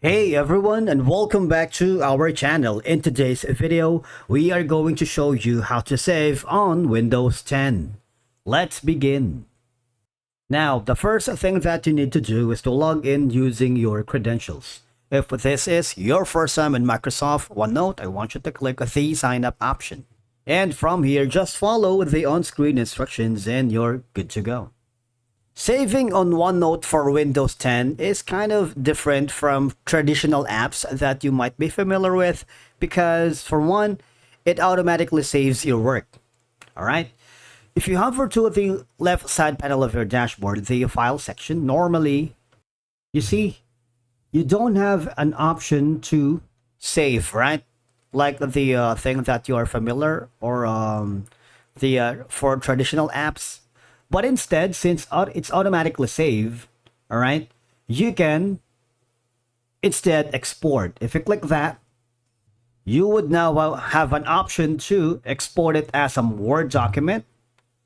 Hey everyone, and welcome back to our channel. In today's video, we are going to show you how to save on Windows 10. Let's begin. Now, the first thing that you need to do is to log in using your credentials. If this is your first time in Microsoft OneNote, I want you to click the sign up option. And from here, just follow the on-screen instructions and you're good to go. Saving on OneNote for Windows 10 is kind of different from traditional apps that you might be familiar with because, for one, it automatically saves your work. Alright? If you hover to the left side panel of your dashboard, the file section, normally, you see, you don't have an option to save, right? Like the thing that you are familiar or for traditional apps. But instead, since it's automatically saved, all right, you can instead export. If you click that, you would now have an option to export it as a Word document,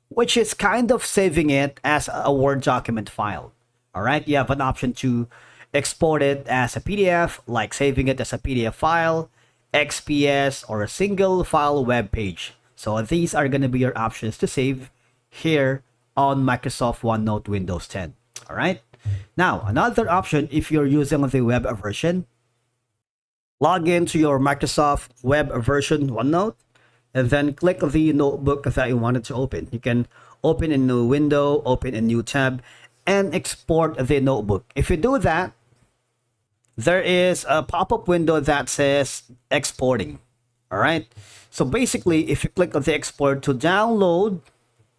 which is kind of saving it as a Word document file. All right, you have an option to export it as a PDF, like saving it as a PDF file, XPS, or a single file web page. So these are going to be your options to save here on Microsoft OneNote Windows 10. All right. Now, another option, if you're using the web version, log into your Microsoft web version OneNote, and then click the notebook that you wanted to open. You can open a new window, open a new tab, and export the notebook. If you do that, there is a pop-up window that says exporting. All right. So basically, if you click on the export to download,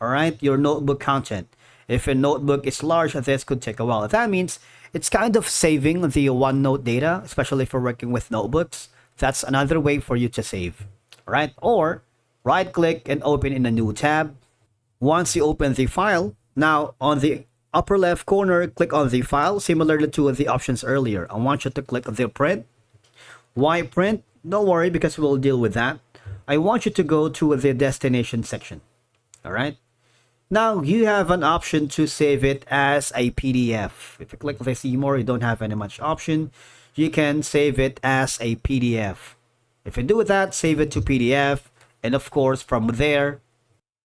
all right, your notebook content. If your notebook is large, this could take a while. That means it's kind of saving the OneNote data, especially if you're working with notebooks. That's another way for you to save. All right, or right click and open in a new tab. Once you open the file, now on the upper left corner, click on the file, similarly to the options earlier. I want you to click the print. Why print? Don't worry, because we'll deal with that. I want you to go to the destination section. All right. Now you have an option to save it as a PDF. If you click the see more, you don't have any much option. You can save it as a PDF. If you do that, save it to PDF. And of course, from there,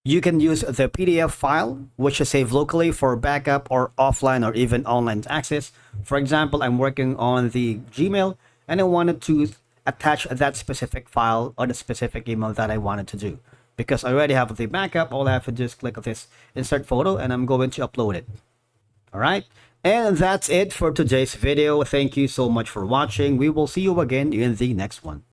you can use the PDF file, which is saved locally for backup or offline or even online access. For example, I'm working on the Gmail and I wanted to attach that specific file or the specific email that I wanted to do. Because I already have the backup, all I have to do is click on this insert photo and I'm going to upload it. All right. And that's it for today's video. Thank you so much for watching. We will see you again in the next one.